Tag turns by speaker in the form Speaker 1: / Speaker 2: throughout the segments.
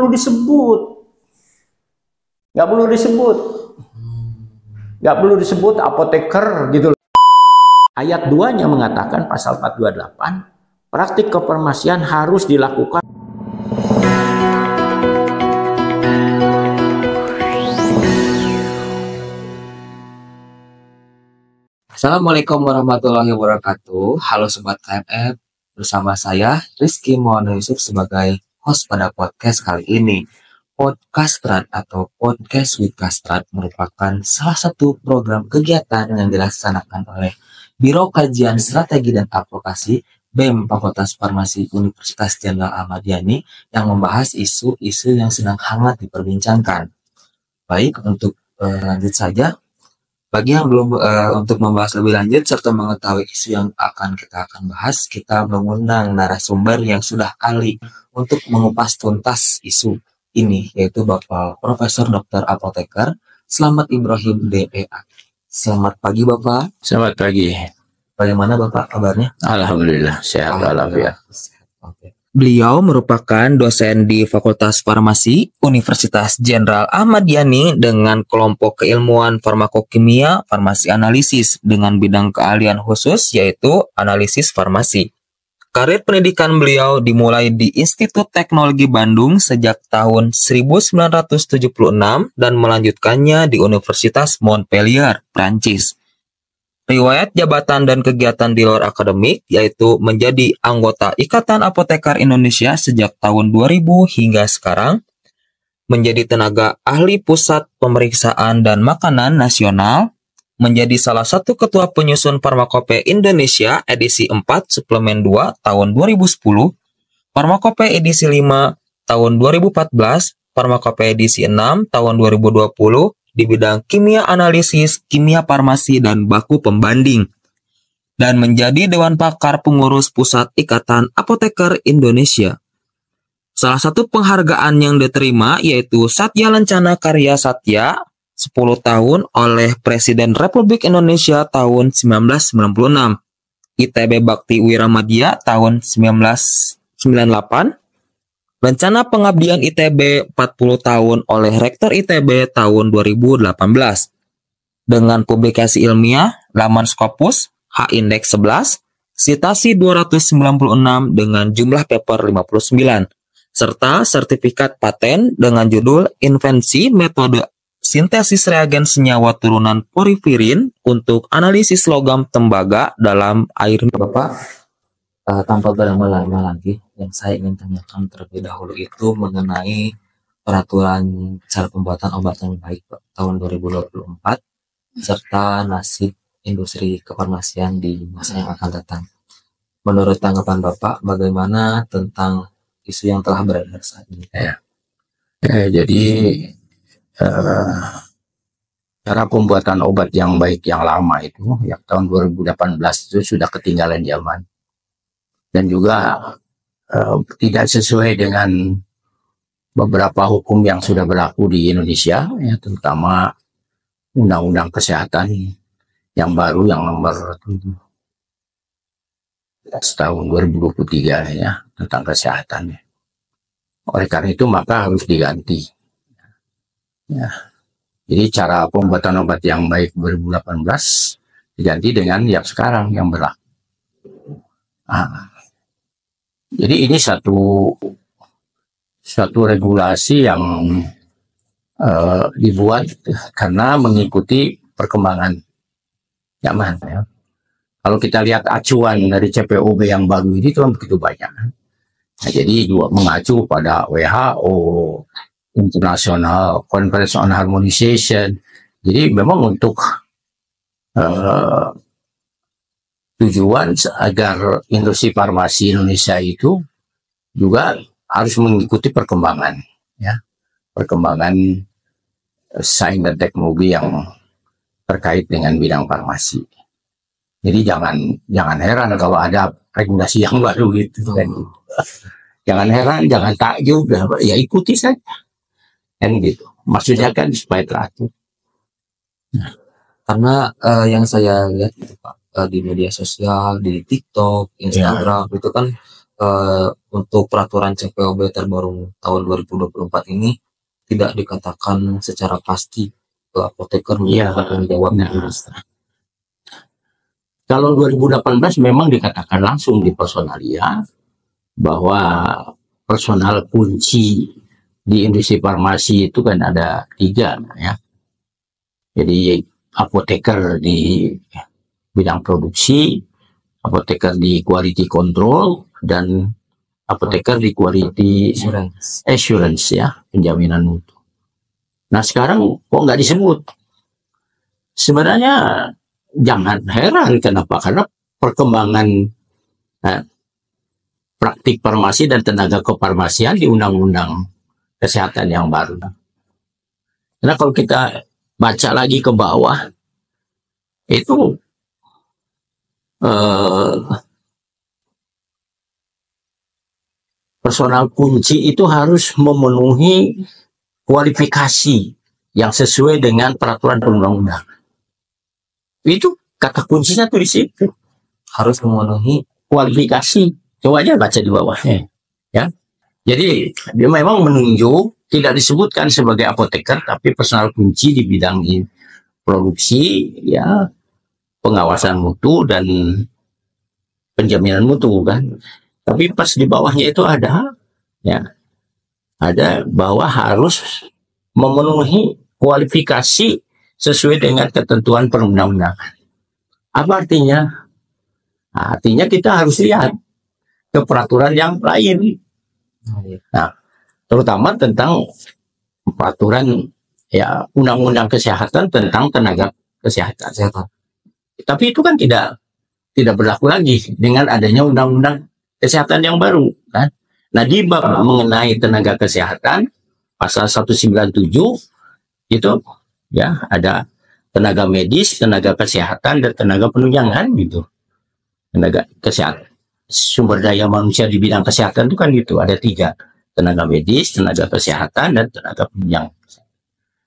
Speaker 1: perlu disebut. Nggak perlu disebut. Nggak perlu disebut apoteker gitu. Ayat 2-nya mengatakan pasal 428, praktik kefarmasian harus dilakukan.
Speaker 2: Assalamualaikum warahmatullahi wabarakatuh. Halo Sobat KMF, bersama saya Rizky Maulana Yusuf sebagai host pada podcast kali ini. Podcastrat atau Podcast with Kastrat merupakan salah satu program kegiatan yang dilaksanakan oleh Biro Kajian Strategi dan Advokasi BEM Fakultas Farmasi Universitas Jenderal Ahmad Yani yang membahas isu-isu yang sedang hangat diperbincangkan. Baik, untuk lanjut saja. Bagi yang belum untuk membahas lebih lanjut serta mengetahui isu yang kita akan bahas, kita mengundang narasumber yang sudah ahli untuk mengupas tuntas isu ini, yaitu Bapak Profesor Dr. Apoteker Slamet Ibrahim DPA. Selamat pagi Bapak.
Speaker 1: Selamat pagi.
Speaker 2: Bagaimana Bapak kabarnya?
Speaker 1: Alhamdulillah sehat walafiat.
Speaker 2: Oke. Beliau merupakan dosen di Fakultas Farmasi Universitas Jenderal Ahmad Yani dengan kelompok keilmuan farmakokimia, farmasi analisis dengan bidang keahlian khusus yaitu analisis farmasi. Karir pendidikan beliau dimulai di Institut Teknologi Bandung sejak tahun 1976 dan melanjutkannya di Universitas Montpellier, Prancis. Riwayat jabatan dan kegiatan di luar akademik yaitu menjadi anggota Ikatan Apoteker Indonesia sejak tahun 2000 hingga sekarang, menjadi tenaga ahli Pusat Pemeriksaan dan Makanan Nasional, menjadi salah satu ketua penyusun Farmakope Indonesia edisi 4 suplemen 2 tahun 2010, Farmakope edisi 5 tahun 2014, Farmakope edisi 6 tahun 2020, di bidang kimia analisis, kimia farmasi, dan baku pembanding, dan menjadi Dewan Pakar Pengurus Pusat Ikatan Apoteker Indonesia. Salah satu penghargaan yang diterima yaitu Satya Lencana Karya Satya 10 tahun oleh Presiden Republik Indonesia tahun 1996, ITB Bakti Wiramadya tahun 1998, Rencana Pengabdian ITB 40 tahun oleh Rektor ITB tahun 2018. Dengan publikasi ilmiah, laman Scopus, H-Index 11, citasi 296 dengan jumlah paper 59, serta sertifikat paten dengan judul Invensi Metode Sintesis Reagen Senyawa Turunan Porifirin untuk Analisis Logam Tembaga dalam Air. Bapak, tanpa berlama-lama lagi, yang saya ingin tanyakan terlebih dahulu itu mengenai peraturan cara pembuatan obat yang baik tahun 2024 serta nasib industri kefarmasian di masa yang akan datang. Menurut tanggapan Bapak, bagaimana tentang isu yang telah beredar saat ini?
Speaker 1: Jadi cara pembuatan obat yang baik yang lama itu, yang tahun 2018 itu sudah ketinggalan zaman. Dan juga tidak sesuai dengan beberapa hukum yang sudah berlaku di Indonesia, ya, terutama Undang-Undang Kesehatan yang baru yang nomor 7 tahun 2023 ya, tentang kesehatan. Oleh karena itu maka harus diganti. Ya. Jadi cara pembuatan obat yang baik 2018 diganti dengan yang sekarang yang berlaku. Jadi ini satu regulasi yang dibuat karena mengikuti perkembangan zaman. Ya. Kalau kita lihat acuan dari CPOB yang baru ini itu kan begitu banyak. Nah, jadi juga mengacu pada WHO, International Conference on Harmonization. Jadi memang untuk tujuan agar industri farmasi Indonesia itu juga harus mengikuti perkembangan, ya, perkembangan sains dan teknologi yang terkait dengan bidang farmasi. Jadi jangan heran kalau ada regulasi yang baru gitu kan. Jangan heran, jangan takjub, ya ikuti saja, kan gitu. Maksudnya kan supaya teratur.
Speaker 2: Karena yang saya lihat itu Pak, di media sosial, di TikTok, Instagram, itu kan untuk peraturan CPOB terbaru tahun 2024 ini tidak dikatakan secara pasti ke apoteker
Speaker 1: Iya.
Speaker 2: menjadi tanggung jawabnya.
Speaker 1: Nah, kalau 2018 memang dikatakan langsung di personalia bahwa personal kunci di industri farmasi itu kan ada 3 ya. Jadi apoteker di bidang produksi, apoteker di quality control, dan apoteker di quality assurance ya, penjaminan mutu. Nah sekarang kok nggak disebut? Sebenarnya jangan heran, kenapa? Karena perkembangan praktik farmasi dan tenaga kefarmasian di Undang-Undang Kesehatan yang baru. Karena kalau kita baca lagi ke bawah, itu personal kunci itu harus memenuhi kualifikasi yang sesuai dengan peraturan perundang-undangan. Itu kata kuncinya tuh di situ.
Speaker 2: Harus memenuhi
Speaker 1: Kualifikasi. Coba aja baca di bawahnya. Ya. Jadi dia memang menunjuk, tidak disebutkan sebagai apoteker, tapi personal kunci di bidang produksi, ya, pengawasan mutu dan penjaminan mutu kan. Tapi pas di bawahnya itu ada, ya, ada bahwa harus memenuhi kualifikasi sesuai dengan ketentuan perundang-undangan. Apa artinya? Artinya kita harus lihat ke peraturan yang lain. Nah, terutama tentang peraturan ya undang-undang kesehatan tentang tenaga kesehatan. Tapi itu kan tidak berlaku lagi dengan adanya undang-undang kesehatan yang baru kan. Nah, di bab mengenai tenaga kesehatan pasal 197 itu ya ada tenaga medis, tenaga kesehatan, dan tenaga penunjangan gitu. Tenaga kesehatan, sumber daya manusia di bidang kesehatan itu kan gitu, ada 3, tenaga medis, tenaga kesehatan, dan tenaga penunjang.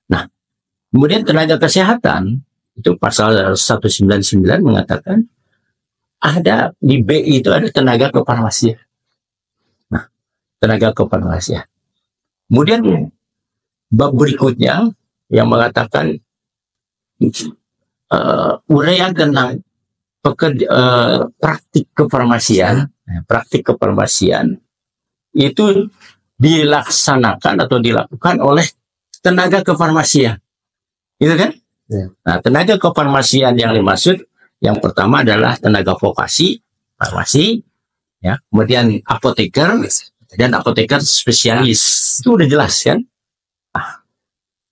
Speaker 1: Nah, kemudian tenaga kesehatan itu pasal 199 mengatakan ada di B itu ada tenaga kefarmasian. Nah, tenaga kefarmasian. Kemudian bab berikutnya yang mengatakan uraian tentang praktik kefarmasian itu dilaksanakan atau dilakukan oleh tenaga kefarmasian, gitu kan? Ya. Nah, tenaga kefarmasian yang dimaksud yang pertama adalah tenaga vokasi farmasi, ya, kemudian apoteker dan apoteker spesialis. Itu udah jelas kan? Nah,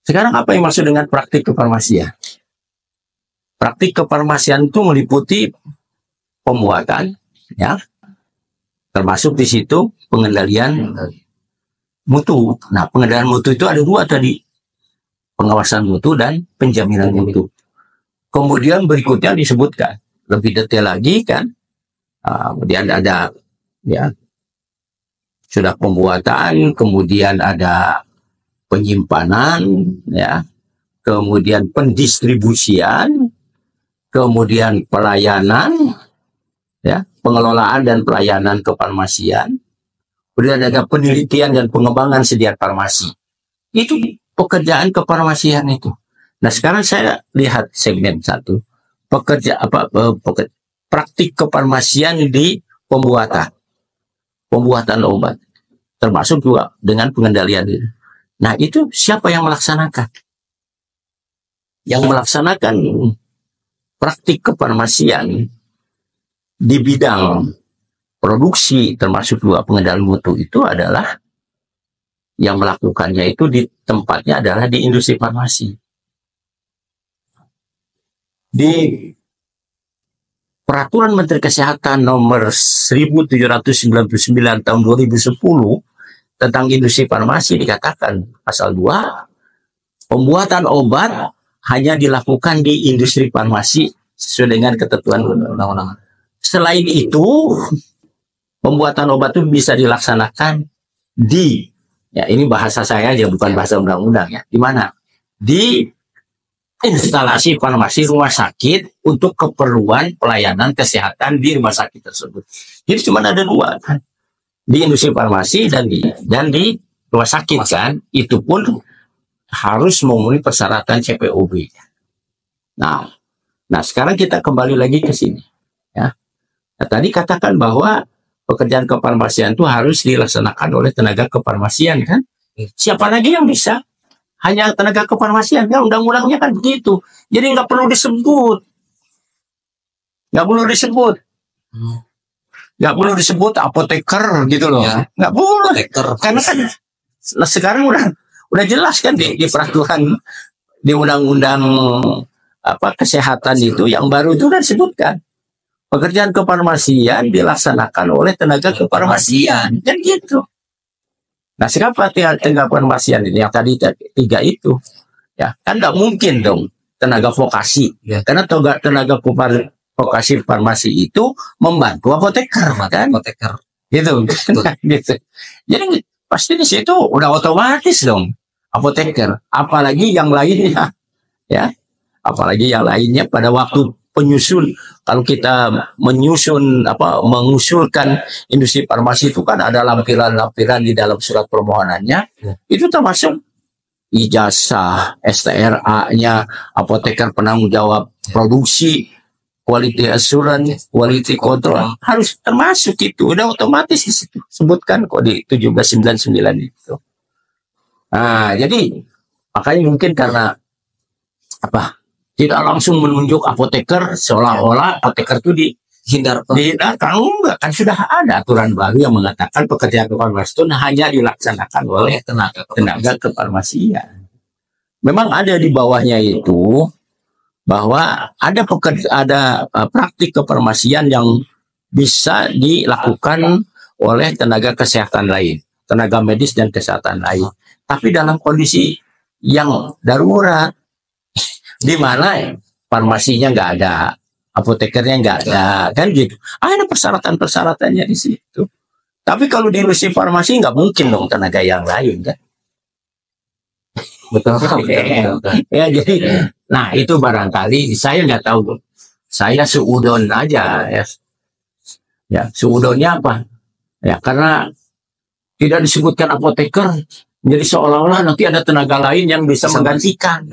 Speaker 1: sekarang apa yang maksud dengan praktik kefarmasian? Praktik kefarmasian itu meliputi pembuatan, ya, termasuk di situ pengendalian mutu. Nah, pengendalian mutu itu ada 2 tadi, pengawasan mutu dan penjaminan mutu. Kemudian berikutnya disebutkan lebih detail lagi kan, kemudian ada ya sudah pembuatan, kemudian ada penyimpanan, ya, kemudian pendistribusian, kemudian pelayanan, ya, pengelolaan dan pelayanan kefarmasian, kemudian ada penelitian dan pengembangan sediaan farmasi. Itu pekerjaan kefarmasian itu. Nah, sekarang saya lihat segmen 1, praktik kefarmasian di pembuatan obat, termasuk juga dengan pengendalian itu. Nah, itu siapa yang melaksanakan? Yang melaksanakan praktik kefarmasian di bidang produksi termasuk juga pengendalian mutu itu adalah yang melakukannya itu di tempatnya adalah di industri farmasi. Di Peraturan Menteri Kesehatan nomor 1799 tahun 2010 tentang industri farmasi dikatakan pasal 2, pembuatan obat hanya dilakukan di industri farmasi sesuai dengan ketentuan undang-undang. Selain itu, pembuatan obat itu bisa dilaksanakan di, ya ini bahasa saya aja bukan bahasa undang-undang ya, di mana? Di instalasi farmasi rumah sakit untuk keperluan pelayanan kesehatan di rumah sakit tersebut. Jadi cuma ada 2 kan. di industri farmasi dan di rumah sakit kan, itu pun harus memenuhi persyaratan CPOB. Nah, sekarang kita kembali lagi ke sini. Ya. Nah, tadi katakan bahwa pekerjaan kefarmasian itu harus dilaksanakan oleh tenaga kefarmasian kan? Siapa lagi yang bisa? Hanya tenaga kefarmasian kan? Undang-undangnya kan begitu. Jadi nggak perlu disebut. Nggak perlu disebut. Nggak perlu disebut apoteker gitu loh. Ya. Nggak boleh. Apoteker. Karena kan sekarang udah jelas kan di peraturan di undang-undang kesehatan itu yang baru itu kan disebutkan pekerjaan kefarmasian dilaksanakan oleh tenaga kefarmasian kan gitu. Nah, siapa tenaga kefarmasian ini yang tadi 3 itu ya kan nggak mungkin dong tenaga vokasi ya. Karena tenaga vokasi farmasi itu membantu apoteker kan gitu. Gitu. Jadi pasti di situ udah otomatis dong apoteker, apalagi yang lainnya ya, apalagi yang lainnya pada waktu penyusun, kalau kita mengusulkan industri farmasi itu kan ada lampiran-lampiran di dalam surat permohonannya, itu termasuk ijazah, STRA-nya, apoteker penanggung jawab produksi, quality assurance, quality control, harus termasuk itu. Udah otomatis di situ. Sebutkan kok di 1799 itu. Nah, jadi makanya mungkin karena tidak langsung menunjuk apoteker seolah-olah apoteker itu dihindarkan. Enggak, kan sudah ada aturan baru yang mengatakan pekerjaan kefarmasian itu hanya dilaksanakan oleh tenaga kefarmasian. Memang ada di bawahnya itu bahwa ada praktik kefarmasian yang bisa dilakukan oleh tenaga kesehatan lain, tenaga medis dan kesehatan lain. Tapi dalam kondisi yang darurat, di mana farmasinya nggak ada, apotekernya nggak ada, kan gitu. Ada persyaratan-persyaratannya di situ. Tapi kalau di industri farmasi nggak mungkin dong tenaga yang lain kan. Betul. Ya, jadi, nah itu barangkali saya nggak tahu, saya seudon aja ya. Ya, seudonnya apa? Ya, karena tidak disebutkan apoteker, jadi seolah-olah nanti ada tenaga lain yang bisa menggantikan.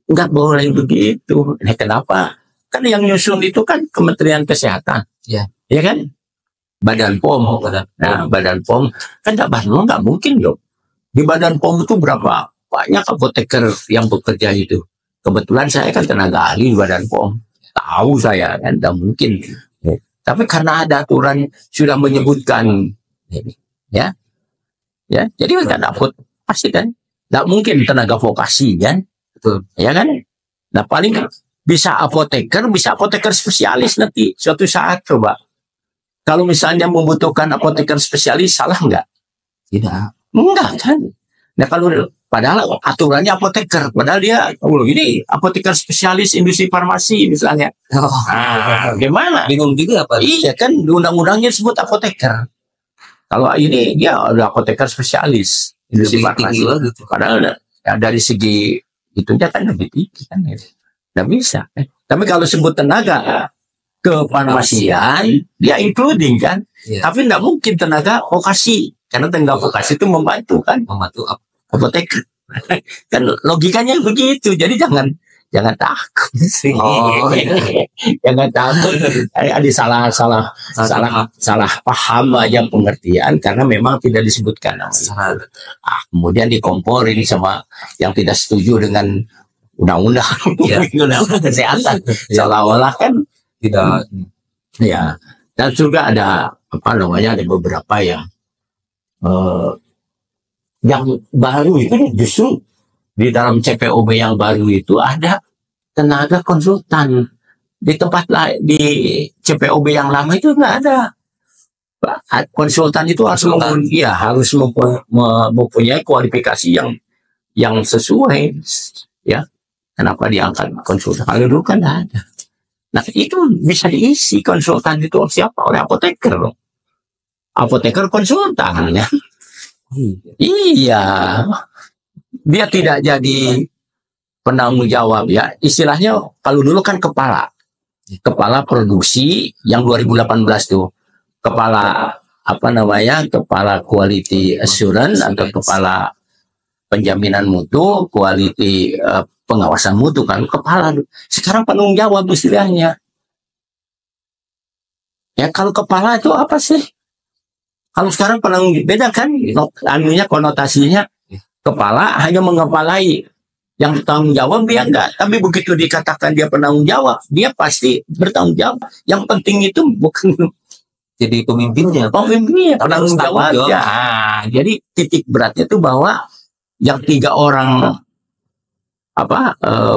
Speaker 1: Nggak boleh begitu. Nah, kenapa? Kan yang nyusun itu kan Kementerian Kesehatan, ya kan? Badan POM. Nah, Badan POM kan nggak mungkin dong. Di Badan POM itu berapa banyak apoteker yang bekerja itu. Kebetulan saya kan tenaga ahli Badan POM. Tahu saya kan, tidak mungkin. Tapi karena ada aturan sudah menyebutkan ini, ya. Jadi kan dapat pasti kan, tidak mungkin tenaga vokasi kan, betul, ya kan. Nah paling bisa apoteker spesialis nanti suatu saat coba. Kalau misalnya membutuhkan apoteker spesialis, salah nggak? Tidak, enggak kan. Nah kalau padahal aturannya apoteker, padahal dia ini apoteker spesialis industri farmasi misalnya. Gimana? Bingung juga apa? Iya kan, undang-undangnya disebut apoteker. Kalau ini dia ada apoteker spesialis industri farmasi. Padahal ya, dari segi itunya kan lebih tinggi kan. Nggak bisa. Tapi kalau sebut tenaga kefarmasian, dia including kan. Tapi nggak mungkin tenaga vokasi. Karena tenaga vokasi itu membantu kan. Membantu apoteker. Kan logikanya begitu. Jadi jangan takut sih. Jangan takut. Ada salah paham aja pengertian karena memang tidak disebutkan. Kemudian dikomporin sama yang tidak setuju dengan undang-undang kesehatan. Seolah-olah kan tidak. Ya. Dan juga ada ada beberapa yang baru itu justru di dalam CPOB yang baru itu ada tenaga konsultan. Di tempat lain di CPOB yang lama itu nggak ada. Konsultan itu harus mempunyai kualifikasi yang sesuai, ya. Kenapa diangkat konsultan? Kalau dulu kan nggak ada. Nah itu bisa diisi konsultan itu siapa? Oleh apoteker loh. Apoteker konsultan ya. Iya, dia tidak jadi penanggung jawab ya. Istilahnya kalau dulu kan kepala produksi yang 2018 tuh, kepala apa namanya, kepala quality assurance atau kepala penjaminan mutu, quality pengawasan mutu kan, kepala. Sekarang penanggung jawab istilahnya. Ya kalau kepala itu apa sih? Kalau sekarang penanggung, beda kan, anunya konotasinya, kepala hanya mengepalai, yang bertanggung jawab dia enggak. Tapi begitu dikatakan dia penanggung jawab, dia pasti bertanggung jawab. Yang penting itu bukan
Speaker 2: jadi pemimpinnya,
Speaker 1: penanggung jawab. Ya, jadi titik beratnya itu bahwa yang 3 orang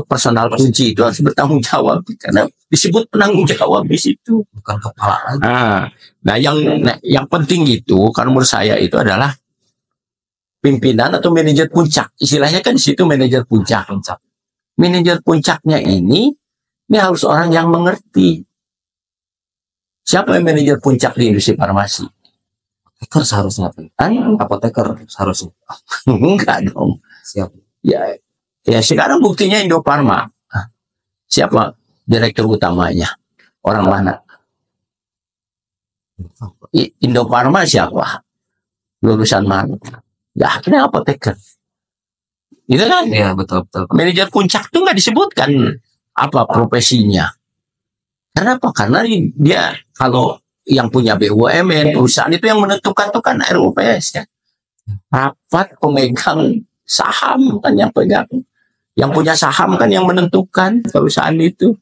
Speaker 1: personal kunci itu harus bertanggung jawab, karena disebut penanggung jawab di situ,
Speaker 2: bukan kepala lagi.
Speaker 1: Nah, yang penting itu kalau menurut saya itu adalah pimpinan atau manajer puncak. Istilahnya kan di situ manajer puncak. Manajer puncaknya ini harus orang yang mengerti. Siapa yang manajer puncak di industri farmasi?
Speaker 2: Apoteker seharusnya. Apoteker seharusnya.
Speaker 1: Enggak dong.
Speaker 2: Siapa?
Speaker 1: Ya sekarang buktinya Indofarma. Siapa direktur utamanya? Orang mana? Indofarma siapa? Lulusan mana? Ya akhirnya apoteker. Itu kan?
Speaker 2: Iya, betul.
Speaker 1: Manajer puncak itu nggak disebutkan apa profesinya. Kenapa? Karena dia kalau yang punya BUMN, perusahaan itu yang menentukan itu kan RUPS ya. Rapat pemegang saham kan yang pegang. Yang punya saham kan yang menentukan perusahaan itu.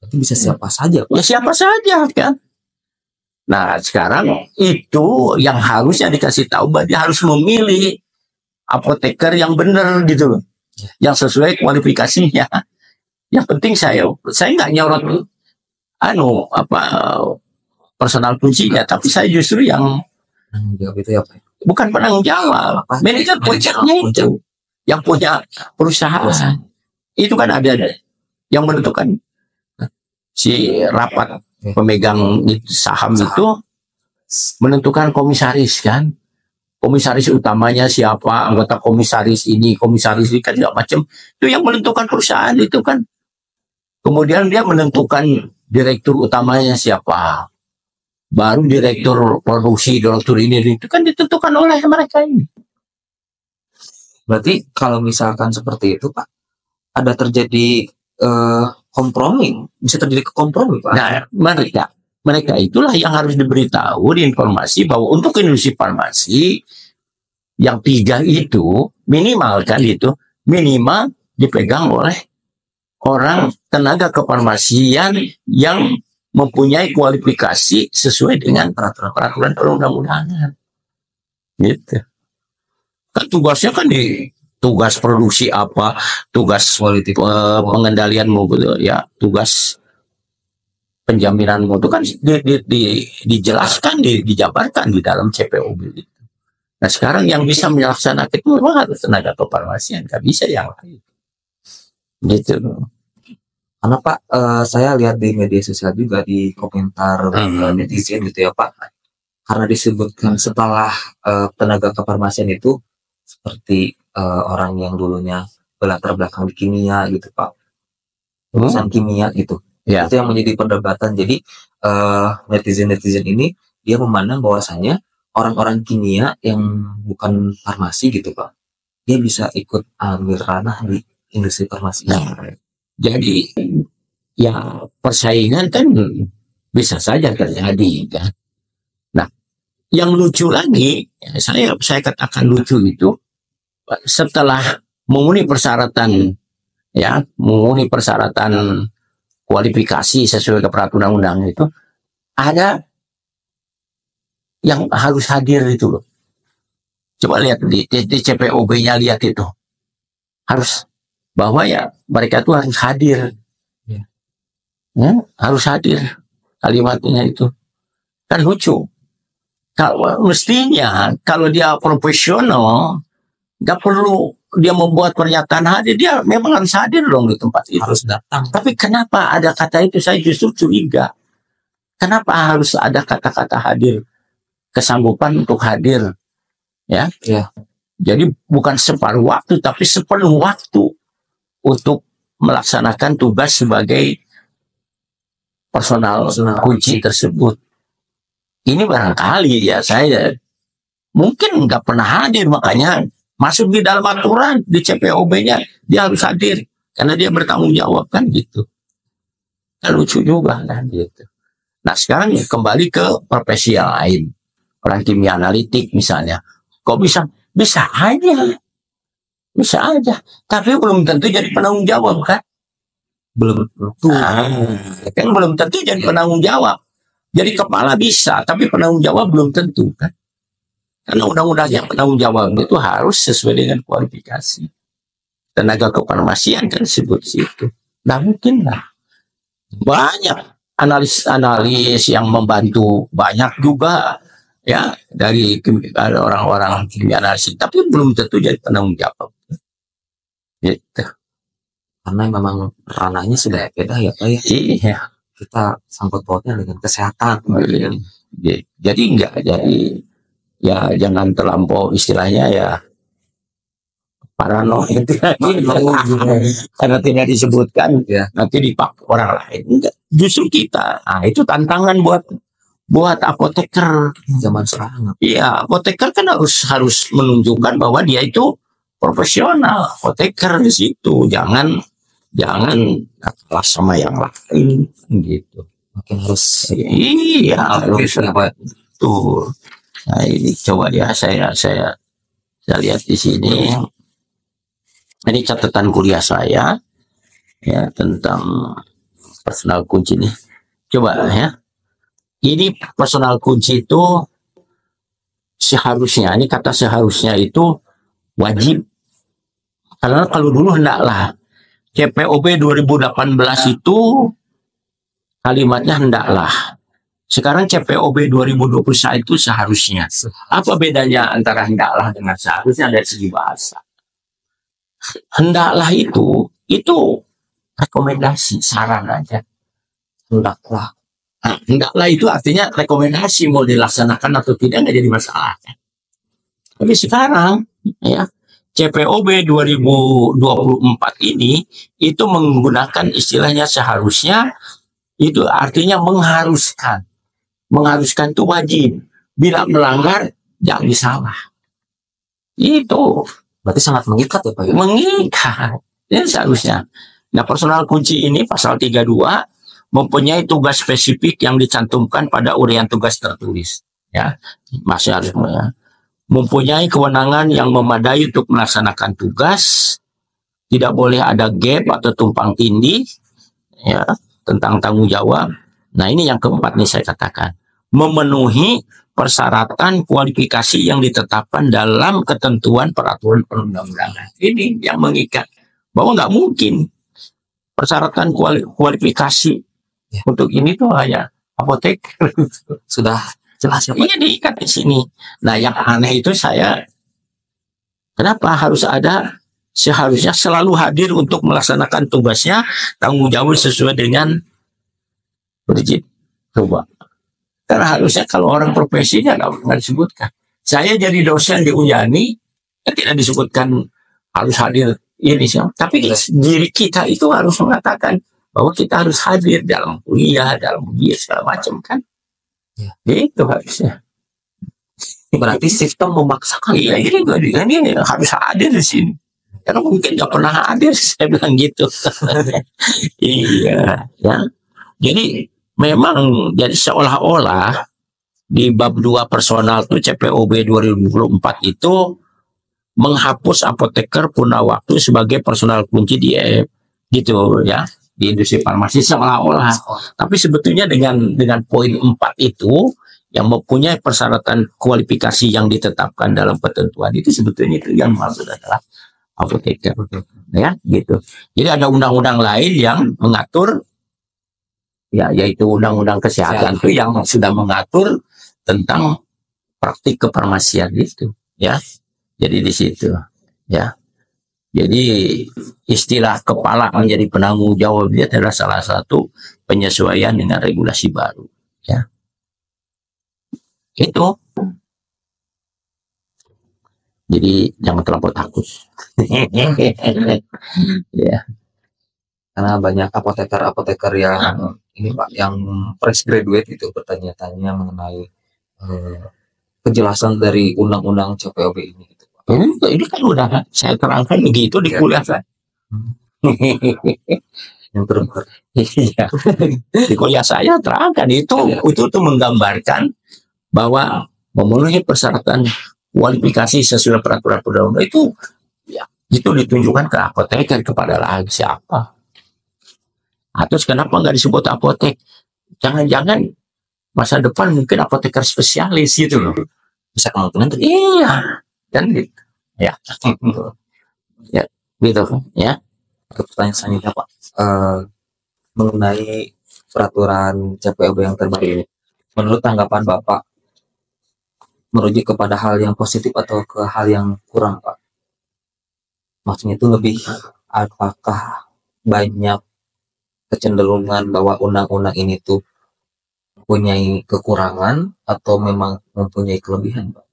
Speaker 2: Itu bisa siapa saja, Pak.
Speaker 1: Ya siapa saja kan. Nah sekarang itu yang harusnya dikasih tahu, bahwa dia harus memilih apoteker yang benar gitu loh, yang sesuai kualifikasinya. Yang penting saya nggak nyorot personal kuncinya, tapi saya justru yang
Speaker 2: jawab itu ya Pak.
Speaker 1: Bukan penanggung jawab, manajer puncaknya itu yang punya perusahaan. Itu kan ada yang menentukan si rapat pemegang saham itu menentukan komisaris kan. Komisaris utamanya siapa, anggota komisaris ini kan tidak macam. Itu yang menentukan perusahaan itu kan. Kemudian dia menentukan direktur utamanya siapa. Baru direktur produksi, direktur ini itu kan ditentukan oleh mereka ini.
Speaker 2: Berarti kalau misalkan seperti itu Pak, ada terjadi kompromi, bisa terjadi kompromi Pak.
Speaker 1: Nah, mereka itulah yang harus diberitahu di informasi bahwa untuk industri farmasi yang 3 itu minimal dipegang oleh orang tenaga kefarmasian yang mempunyai kualifikasi sesuai dengan peraturan perundang-undangan. Gitu. Kan tugasnya kan tugas produksi apa, tugas pengendalian mobil ya, tugas penjaminan mutu kan dijelaskan, dijabarkan di dalam CPOB itu. Nah sekarang yang bisa melaksanakan itu memang harus tenaga kefarmasian, nggak bisa yang lain. Gitu.
Speaker 2: Karena Pak, saya lihat di media sosial juga di komentar netizen gitu ya Pak, karena disebutkan setelah tenaga kefarmasian itu seperti orang yang dulunya berlatar belakang di kimia gitu Pak, lulusan kimia gitu. Ya. Itu yang menjadi perdebatan. Jadi netizen ini dia memandang bahwasanya orang-orang kimia yang bukan farmasi gitu Pak, dia bisa ikut ambil ranah di industri farmasi.
Speaker 1: Nah, jadi ya persaingan kan bisa saja terjadi kan. Nah, yang lucu lagi, saya katakan lucu itu setelah memenuhi persyaratan kualifikasi sesuai peraturan undang itu, ada yang harus hadir itu loh. Coba lihat di CPOB-nya, lihat itu. Harus bahwa ya mereka itu harus hadir. Harus hadir. Kalimatnya itu. Kan lucu. Mestinya kalau dia profesional, nggak perlu dia membuat pernyataan hadir, dia memang harus hadir dong di tempat itu.
Speaker 2: Harus datang.
Speaker 1: Tapi kenapa ada kata itu, saya justru curiga. Kenapa harus ada kata-kata hadir? Kesanggupan untuk hadir. Ya. Jadi bukan separuh waktu, tapi sepenuh waktu untuk melaksanakan tugas sebagai personal kunci tersebut. ini barangkali ya saya mungkin nggak pernah hadir, makanya masuk di dalam aturan di CPOB-nya dia harus hadir karena dia bertanggung jawab kan gitu. Kan lucu juga kan gitu. Nah sekarang kembali ke profesi yang lain, orang kimia analitik misalnya, kok bisa aja, tapi belum tentu jadi penanggung jawab kan?
Speaker 2: Belum tentu.
Speaker 1: Kan belum tentu jadi penanggung jawab. Jadi kepala bisa, tapi penanggung jawab belum tentu kan? Karena undang-undangnya penanggung jawab itu harus sesuai dengan kualifikasi. Tenaga kefarmasian kan disebut situ. Nah mungkin lah. Banyak analis yang membantu, banyak juga ya dari orang-orang kimia analisis, tapi belum tentu jadi penanggung jawab. Gitu.
Speaker 2: Karena memang ranahnya sudah beda ya Pak ya.
Speaker 1: Iya.
Speaker 2: Kita sangkut pautnya dengan kesehatan.
Speaker 1: Jadi enggak, jadi ya jangan terlampau istilahnya ya paranoid karena tidak disebutkan ya nanti dipakai orang lain. Enggak, justru kita. Nah itu tantangan buat apoteker
Speaker 2: zaman sekarang.
Speaker 1: Iya, apoteker kan harus menunjukkan bahwa dia itu profesional. Apoteker di situ jangan kalah sama yang lain gitu.
Speaker 2: Makin harus
Speaker 1: harus tuh. Nah ini coba ya saya lihat di sini. Ini catatan kuliah saya ya tentang personal kunci ini. Coba ya. Ini personal kunci itu seharusnya, ini kata seharusnya itu wajib. Karena kalau dulu hendaklah. CPOB 2018 itu kalimatnya hendaklah. Sekarang CPOB 2021 itu seharusnya. Apa bedanya antara hendaklah dengan seharusnya dari segi bahasa? Hendaklah itu rekomendasi, saran aja. Hendaklah. Nah, hendaklah itu artinya rekomendasi, mau dilaksanakan atau tidak nggak jadi masalah. Tapi sekarang ya CPOB 2024 ini itu menggunakan istilahnya seharusnya, itu artinya mengharuskan. Mengharuskan itu wajib. Bila melanggar jangan disalah. Itu
Speaker 2: berarti sangat mengikat ya Pak?
Speaker 1: Mengikat. Ini seharusnya. Nah personal kunci ini pasal 32 mempunyai tugas spesifik yang dicantumkan pada uraian tugas tertulis. Ya, masih harus mempunyai kewenangan yang memadai untuk melaksanakan tugas, tidak boleh ada gap atau tumpang tindih, ya tentang tanggung jawab. Nah ini yang keempat nih saya katakan, memenuhi persyaratan kualifikasi yang ditetapkan dalam ketentuan peraturan perundang-undangan. Ini yang mengikat bahwa nggak mungkin persyaratan kualifikasi untuk ini tuh hanya apoteker.
Speaker 2: Sudah jelas ya Pak?
Speaker 1: Iya diikat di sini. Nah yang aneh itu kenapa harus ada seharusnya selalu hadir untuk melaksanakan tugasnya, tanggung jawab sesuai dengan berizin. Coba. Karena harusnya kalau orang profesinya nggak disebutkan. Saya jadi dosen di Uyani, tidak disebutkan harus hadir ini sih. Tapi diri kita itu harus mengatakan bahwa kita harus hadir dalam kuliah, dalam ujian segala macam kan. Ya. Itu harusnya.
Speaker 2: Berarti sistem memaksakan.
Speaker 1: Iya, ini harus hadir di sini. Karena mungkin nggak pernah hadir, saya bilang gitu. Iya, ya. Jadi memang jadi seolah-olah di bab 2 personal tuh CPOB 2024 itu menghapus apoteker punah waktu sebagai personal kunci di gitu ya. Di industri farmasi seolah-olah. Tapi sebetulnya dengan poin 4 itu yang mempunyai persyaratan kualifikasi yang ditetapkan dalam ketentuan itu sebetulnya itu yang maksud adalah apoteker. Ya, gitu. Jadi ada undang-undang lain yang mengatur ya yaitu undang-undang kesehatan itu yang sudah mengatur tentang praktik kefarmasian itu, ya. Jadi di situ, ya. Jadi istilah kepala menjadi penanggung jawab dia adalah salah satu penyesuaian dengan regulasi baru. Ya. Itu. Jadi jangan terlalu takut. Ya.
Speaker 2: Karena banyak apoteker yang ini Pak, yang fresh graduate itu bertanya-tanya mengenai kejelasan dari undang-undang CPOB ini gitu, Pak?
Speaker 1: Ini kan udah saya terangkan begitu di kuliah saya.
Speaker 2: Yang terbaru.
Speaker 1: Iya. Di kuliah saya terangkan itu menggambarkan bahwa memenuhi persyaratan kualifikasi sesuai peraturan perundang-undangan itu ya, itu ditunjukkan ke apoteker kepada lagi siapa. Atau kenapa nggak disebut apotek? Jangan-jangan masa depan mungkin apoteker spesialis gitu loh.
Speaker 2: Bisa kemungkinan terjadi.
Speaker 1: Iya, kan gitu. Ya, ya, gitu ya.
Speaker 2: Pertanyaan selanjutnya, Pak, mengenai peraturan CPOB yang terbaru ini, menurut tanggapan Bapak, merujuk kepada hal yang positif atau ke hal yang kurang, Pak? Maksudnya itu lebih, apakah banyak kecenderungan bahwa undang-undang ini tuh mempunyai kekurangan atau memang mempunyai kelebihan, Pak?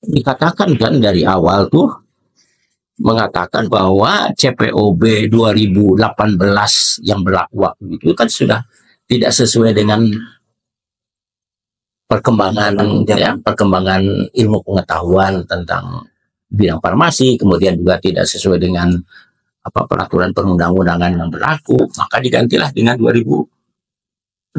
Speaker 1: Dikatakan kan dari awal tuh mengatakan bahwa CPOB 2018 yang berlaku waktu itu kan sudah tidak sesuai dengan perkembangan perkembangan ilmu pengetahuan tentang bidang farmasi, kemudian juga tidak sesuai dengan peraturan perundang-undangan yang berlaku, maka digantilah dengan 2024.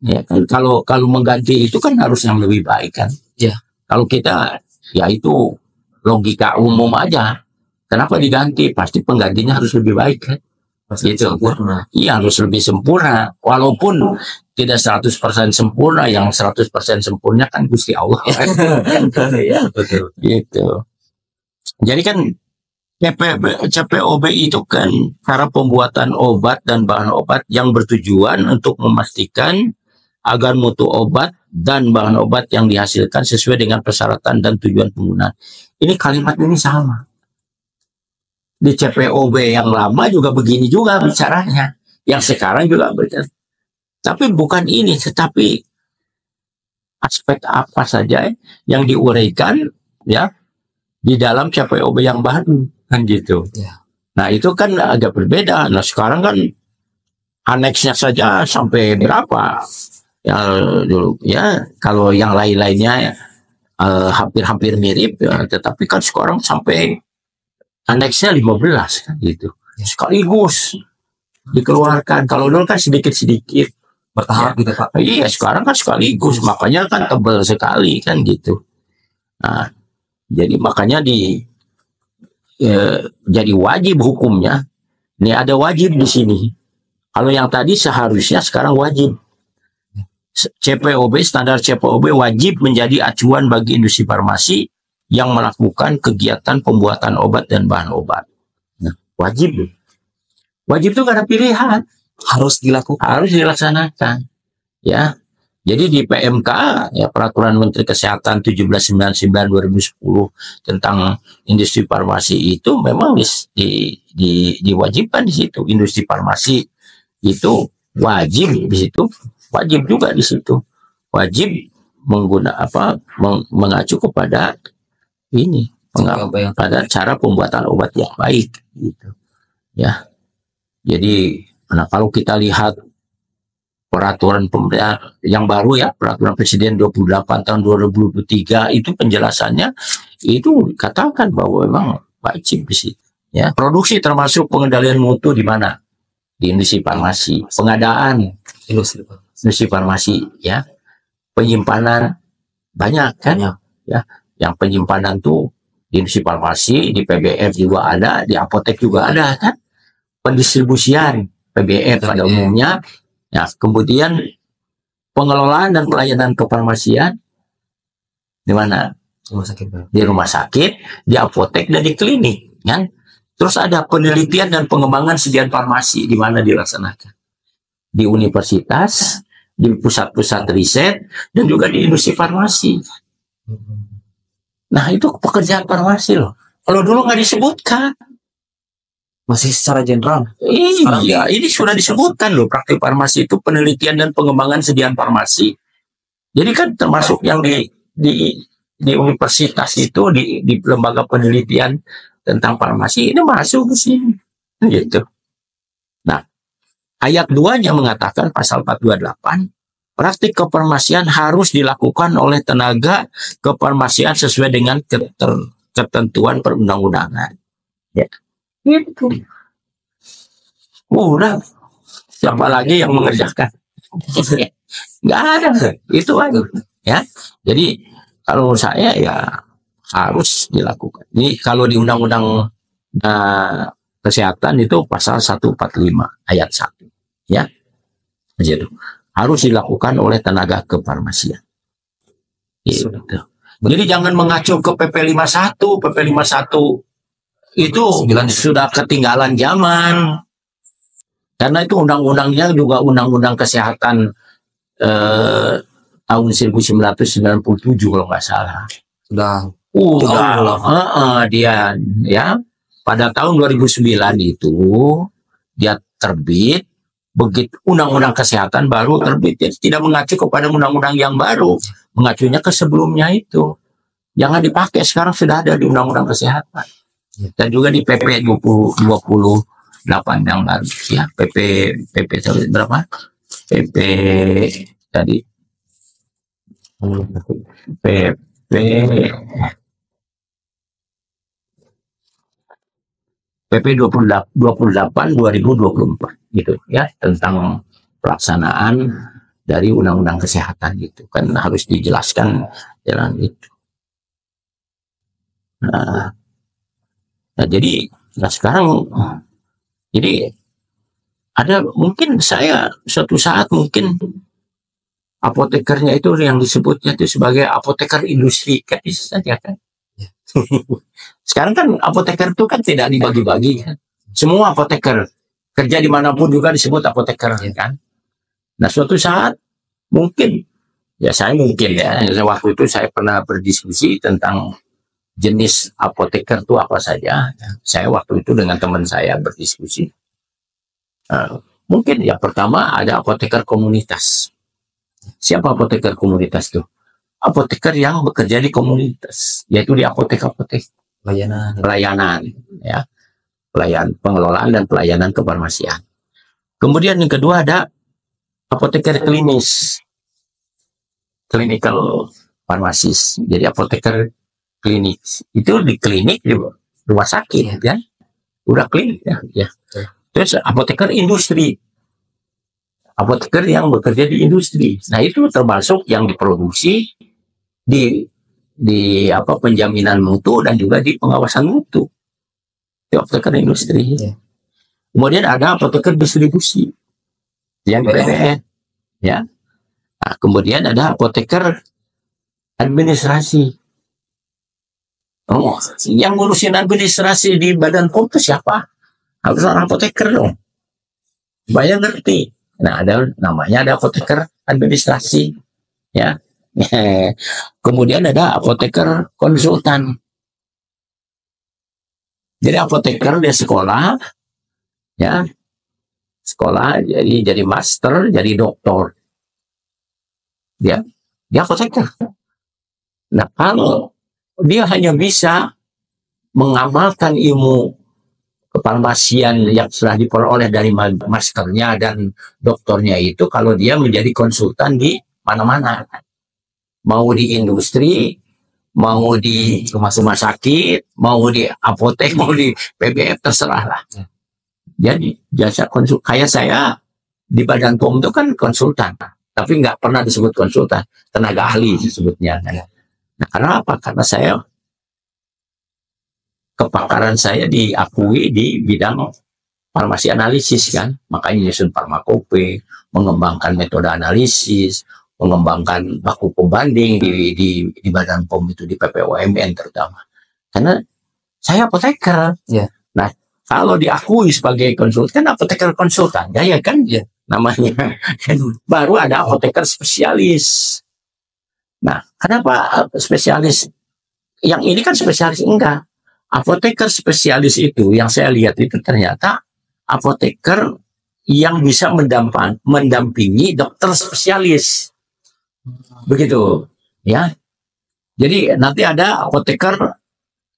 Speaker 1: Ya kan, kalau mengganti itu kan harus yang lebih baik kan.
Speaker 2: Ya.
Speaker 1: Kalau kita ya itu logika umum aja. Kenapa diganti? Pasti penggantinya harus lebih baik kan. Gitu.
Speaker 2: Sempurna.
Speaker 1: Iya, harus lebih sempurna. Walaupun tidak 100% sempurna, yang 100% sempurna kan Gusti Allah. Ya, betul. Gitu. Jadi kan CPOB itu kan cara pembuatan obat dan bahan obat yang bertujuan untuk memastikan agar mutu obat dan bahan obat yang dihasilkan sesuai dengan persyaratan dan tujuan penggunaan. Ini kalimat ini sama. Di CPOB yang lama juga begini juga bicaranya. Yang sekarang juga berbicara. Tapi bukan ini, tetapi aspek apa saja yang diuraikan ya di dalam CPOB yang baru kan gitu.
Speaker 2: Ya.
Speaker 1: Nah itu kan agak berbeda. Nah sekarang kan aneksnya saja sampai berapa? Ya dulu ya kalau yang lain-lainnya hampir-hampir mirip ya, tetapi kan sekarang sampai aneksnya 15 kan gitu. Sekaligus dikeluarkan. Kalau dulu kan sedikit-sedikit
Speaker 2: Bertahap gitu, Pak.
Speaker 1: Iya, sekarang kan sekaligus, makanya kan tebal sekali kan gitu. Nah, jadi makanya jadi wajib hukumnya. Ini ada wajib di sini. Kalau yang tadi seharusnya sekarang wajib. CPOB, standar CPOB wajib menjadi acuan bagi industri farmasi yang melakukan kegiatan pembuatan obat dan bahan obat. Nah, wajib. Wajib itu gak ada pilihan.
Speaker 2: Harus dilakukan.
Speaker 1: Harus dilaksanakan. Ya. Jadi di PMK, ya Peraturan Menteri Kesehatan 1799/2010 tentang industri farmasi itu memang diwajibkan di situ. Industri farmasi itu wajib di situ, wajib juga di situ. Wajib mengacu kepada ini, pada cara pembuatan obat yang baik gitu. Ya. Jadi, nah kalau kita lihat peraturan pemerintah yang baru ya, Peraturan Presiden 28 tahun 2023 itu penjelasannya itu katakan bahwa memang wajib di situ. Ya, produksi termasuk pengendalian mutu di mana? Di industri farmasi, pengadaan industri farmasi, ya, penyimpanan banyak kan, ya, yang penyimpanan tuh di industri farmasi, di PBF juga ada, di apotek juga ada kan. Pendistribusian PBF pada umumnya, ya, kemudian pengelolaan dan pelayanan kefarmasian di mana?
Speaker 2: Rumah sakit.
Speaker 1: Di rumah sakit, di apotek dan di klinik, kan? Terus ada penelitian dan pengembangan sediaan farmasi di mana dilaksanakan? Di universitas, di pusat-pusat riset, dan juga di industri farmasi. Nah itu pekerjaan farmasi loh. Kalau dulu nggak disebutkan.
Speaker 2: Masih secara general.
Speaker 1: Iya, ini sudah disebutkan loh, praktik farmasi itu penelitian dan pengembangan sediaan farmasi. Jadi kan termasuk yang di universitas itu, di lembaga penelitian tentang farmasi, ini masuk ke sini. Gitu. Nah, ayat 2-nya mengatakan pasal 428, praktik kefarmasian harus dilakukan oleh tenaga kefarmasian sesuai dengan ketentuan perundang-undangan. Ya, itu. Udah, siapa lagi yang mengerjakan? Nggak ada, itu aja. Ya, jadi kalau saya ya harus dilakukan. Ini kalau di Undang-Undang Kesehatan itu pasal 145 ayat 1. Ya, gitu. Harus dilakukan oleh tenaga kefarmasian. Gitu. Jadi jangan mengacu ke PP 51. PP 51 itu sudah ketinggalan zaman. Karena itu undang-undangnya juga Undang-Undang Kesehatan tahun 1997 kalau nggak salah. Dia ya pada tahun 2009 itu dia terbit, begitu Undang-Undang Kesehatan baru terbit. Jadi tidak mengacu kepada undang-undang yang baru, mengacunya ke sebelumnya itu. Jangan dipakai, sekarang sudah ada di Undang-Undang Kesehatan. Dan juga di PP 28 yang baru ya, PP berapa? PP tadi PP 28 2024 gitu ya, tentang pelaksanaan dari Undang-Undang Kesehatan gitu kan, harus dijelaskan jalan itu. Nah jadi sekarang jadi ada mungkin saya suatu saat mungkin apotekernya itu yang disebutnya itu sebagai apoteker industri kan, bisa saja kan. Sekarang kan apoteker itu kan tidak dibagi-bagi kan. Semua apoteker kerja dimanapun juga disebut apoteker kan. Nah suatu saat mungkin ya waktu itu saya pernah berdiskusi tentang jenis apoteker itu apa saja. Saya waktu itu dengan teman saya berdiskusi. Mungkin ya pertama ada apoteker komunitas. Siapa apoteker komunitas itu? Apoteker yang bekerja di komunitas, yaitu di apotek-apotek pelayanan ya, pengelolaan dan pelayanan kefarmasian. Kemudian yang kedua ada apoteker klinis, clinical pharmacist. Jadi apoteker klinik itu di klinik di rumah sakit ya, udah klinik ya. Terus apoteker industri, apoteker yang bekerja di industri. Nah itu termasuk yang diproduksi di penjaminan mutu dan juga di pengawasan mutu. Itu apoteker industri. Kemudian ada apoteker distribusi yang di PBN ya. Nah, kemudian ada apoteker administrasi. Yang ngurusin administrasi di Badan POM itu siapa? Harus orang apoteker dong. Supaya ngerti. Nah, namanya ada apoteker administrasi. Ya. Kemudian ada apoteker konsultan. Jadi apoteker dia sekolah, ya, sekolah jadi master, jadi doktor. Dia apoteker. Nah, kalau dia hanya bisa mengamalkan ilmu kefarmasian yang sudah diperoleh dari masternya dan doktornya itu kalau dia menjadi konsultan di mana-mana. Mau di industri, mau di rumah sakit, mau di apotek, mau di PBF, terserah lah. Jadi jasa konsul, kayak saya di Badan POM itu kan konsultan, tapi nggak pernah disebut konsultan, tenaga ahli disebutnya. Nah, karena apa? Karena kepakaran saya diakui di bidang farmasi analisis kan, makanya nyusun farmakope, mengembangkan metode analisis, mengembangkan baku pembanding di Badan POM itu, di PPOMN terutama. Karena saya apoteker. Nah, kalau diakui sebagai konsultan, apoteker konsultan, ya kan? Namanya. Baru ada apoteker spesialis. Nah, kenapa spesialis? Yang ini kan spesialis enggak. Apoteker spesialis itu yang saya lihat itu ternyata apoteker yang bisa mendampingi dokter spesialis. Begitu, ya. Jadi nanti ada apoteker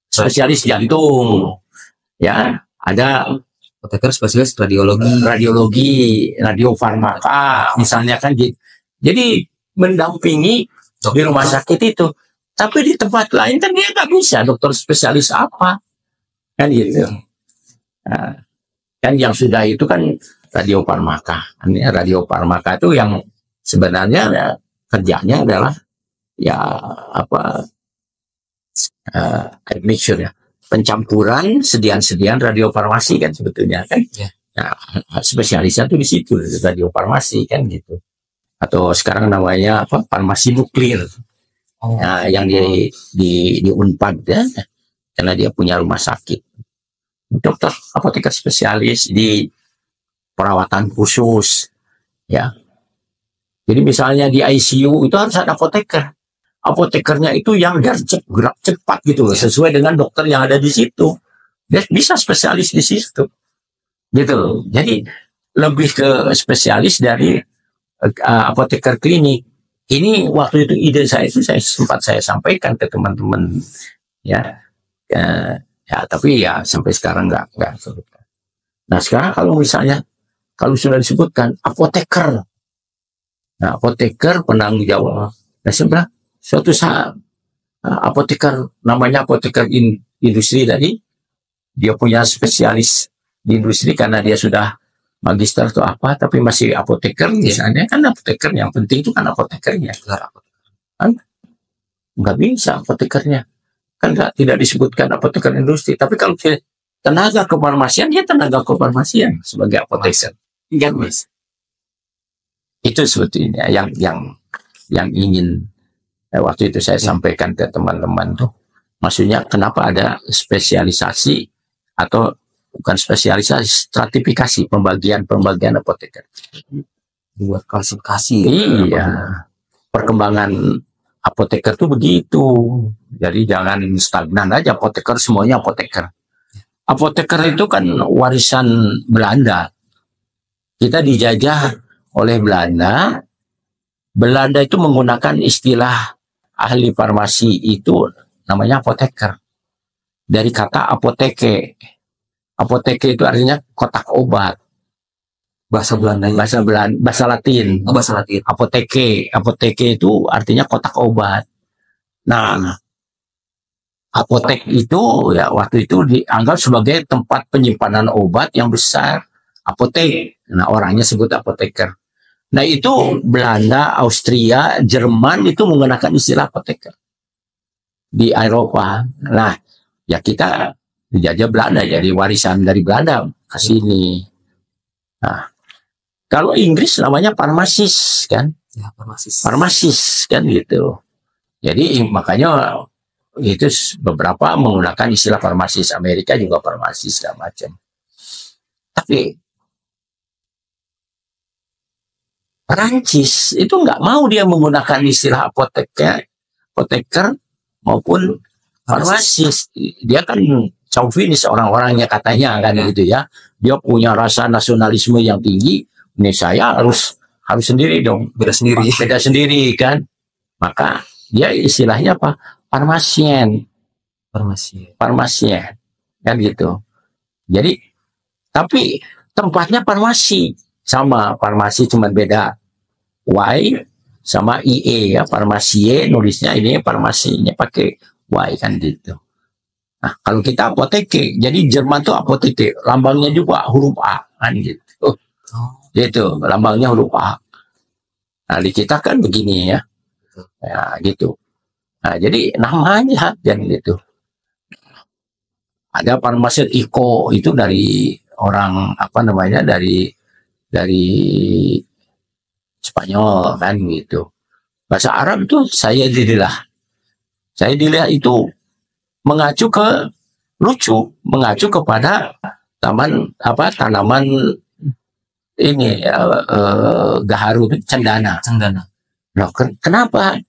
Speaker 1: spesialis jantung, ya. Ada apoteker spesialis radiologi, radiofarmaka, misalnya kan Jadi mendampingi di rumah sakit itu. Tapi di tempat lain kan dia nggak bisa dokter spesialis apa. Kan gitu. Nah, kan yang sudah itu kan radiofarmaka. Radiofarmaka itu yang sebenarnya ya, kerjanya adalah ya apa admixture ya, pencampuran sediaan-sediaan radiofarmasi kan sebetulnya kan. Nah, spesialisnya tuh di situ radiofarmasi kan gitu. Atau sekarang namanya apa, farmasi nuklir. Nah, yang di Unpad ya, karena dia punya rumah sakit. Dokter apoteker spesialis di perawatan khusus ya. Jadi misalnya di ICU itu harus ada apoteker. Apotekernya itu yang gerak cepat gitu loh, sesuai dengan dokter yang ada di situ. Dia bisa spesialis di situ. Gitu loh. Jadi lebih ke spesialis dari apoteker klinik. Ini waktu itu ide saya itu sempat saya sampaikan ke teman-teman ya. Ya, tapi ya sampai sekarang nggak sebutkan. Nah sekarang kalau misalnya kalau sudah disebutkan apoteker, nah apoteker penanggung jawab. Nah sebenarnya suatu saat apoteker namanya apoteker industri tadi, dia punya spesialis di industri karena dia sudah magister atau apa, tapi masih apoteker misalnya kan apoteker yang penting itu kan apotekernya. Kan nggak bisa apotekernya. Kan tidak disebutkan apoteker industri, tapi kalau tenaga kefarmasian, dia tenaga kefarmasian sebagai apoteker. Kan mas? Itu sebetulnya yang ingin waktu itu saya sampaikan ke teman-teman tuh. Maksudnya kenapa ada spesialisasi atau bukan spesialisasi, stratifikasi pembagian apoteker.
Speaker 2: Buat klasifikasi.
Speaker 1: Iya. Perkembangan apoteker tuh begitu. Jadi jangan stagnan aja apoteker, semuanya apoteker. Apoteker itu kan warisan Belanda. Kita dijajah oleh Belanda. Belanda itu menggunakan istilah ahli farmasi itu namanya apoteker. Dari kata apoteke. Apoteke itu artinya kotak obat. Bahasa Belanda, bahasa Latin.
Speaker 2: Oh, bahasa Latin.
Speaker 1: Apoteke itu artinya kotak obat. Nah, apotek itu ya waktu itu dianggap sebagai tempat penyimpanan obat yang besar. Apotek. Nah, orangnya sebut apoteker. Nah, itu Belanda, Austria, Jerman itu menggunakan istilah apoteker di Eropa. Nah, ya kita dijajah Belanda, jadi warisan dari Belanda ke sini. Nah, kalau Inggris namanya farmasis kan?
Speaker 2: Ya,
Speaker 1: farmasis kan gitu. Jadi makanya itu beberapa menggunakan istilah farmasis. Amerika juga farmasis segala macam. Tapi Perancis itu nggak mau dia menggunakan istilah apoteker maupun farmasis. Dia kan chauvinis orang-orangnya katanya kan gitu ya. Dia punya rasa nasionalisme yang tinggi. Ini saya harus sendiri dong. Beda sendiri kan. Maka dia istilahnya apa? Farmasien. Kan gitu. Jadi tapi tempatnya farmasi. Sama farmasi cuma beda Y sama IE ya, farmasie nulisnya ini, farmasinya pakai Y kan gitu. Nah, kalau kita apoteke, jadi Jerman tuh apoteke, lambangnya juga huruf A kan gitu. Gitu, lambangnya huruf A. Nah, di kita kan begini ya. Ya, gitu. Nah, jadi namanya dan gitu. Ada farmasi Iko itu dari orang apa namanya dari Spanyol kan gitu. Bahasa Arab tuh saya dililah itu mengacu kepada tanaman ini gaharu cendana. Loh, kenapa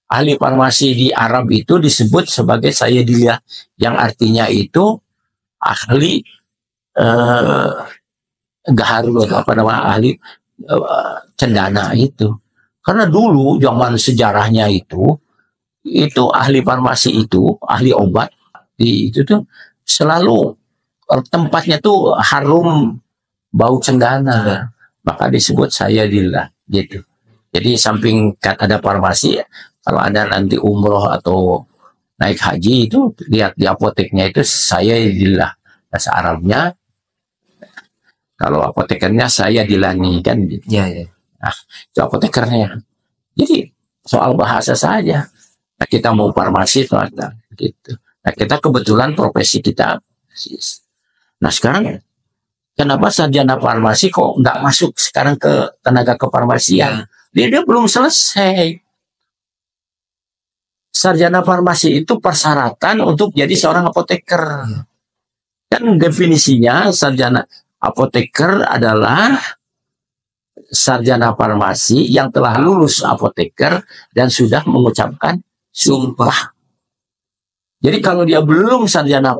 Speaker 1: ahli farmasi di Arab itu disebut sebagai sayyidilah, yang artinya itu ahli gaharu atau ahli cendana itu. Karena dulu zaman sejarahnya itu ahli farmasi itu, ahli obat itu tuh selalu tempatnya tuh harum bau cendana. Maka disebut sayyidilah gitu. Jadi samping kan ada farmasi, kalau ada nanti umroh atau naik haji itu lihat di apoteknya itu saya Dillah bahasa Arabnya. Kalau apotekernya saya Dilani kan gitu.
Speaker 2: Ya, ya.
Speaker 1: Nah, itu apotekernya. Jadi soal bahasa saja. Nah, kita mau farmasi itu ada gitu. Nah, kita kebetulan profesi kita. Nah, sekarang kenapa sarjana farmasi kok nggak masuk sekarang ke tenaga kefarmasian? Dia belum selesai. Sarjana farmasi itu persyaratan untuk jadi seorang apoteker. Kan definisinya sarjana apoteker adalah sarjana farmasi yang telah lulus apoteker dan sudah mengucapkan sumpah. Jadi kalau dia belum sarjana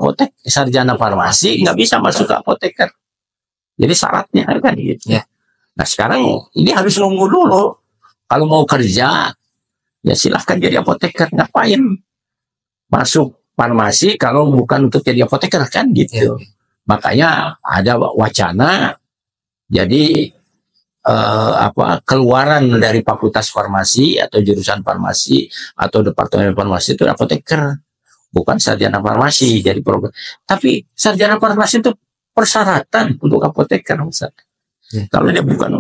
Speaker 1: sarjana farmasi nggak bisa masuk ke apoteker. Jadi syaratnya kan gitu.
Speaker 2: Ya.
Speaker 1: Nah sekarang ini harus nunggu dulu. Kalau mau kerja, ya silahkan jadi apoteker. Ngapain masuk farmasi kalau bukan untuk jadi apoteker kan gitu. Ya. Makanya ada wacana jadi keluaran dari fakultas farmasi atau jurusan farmasi atau departemen farmasi itu apoteker, bukan sarjana farmasi. Jadi tapi sarjana farmasi itu persyaratan untuk apoteker. Ya. Kalau dia bukan,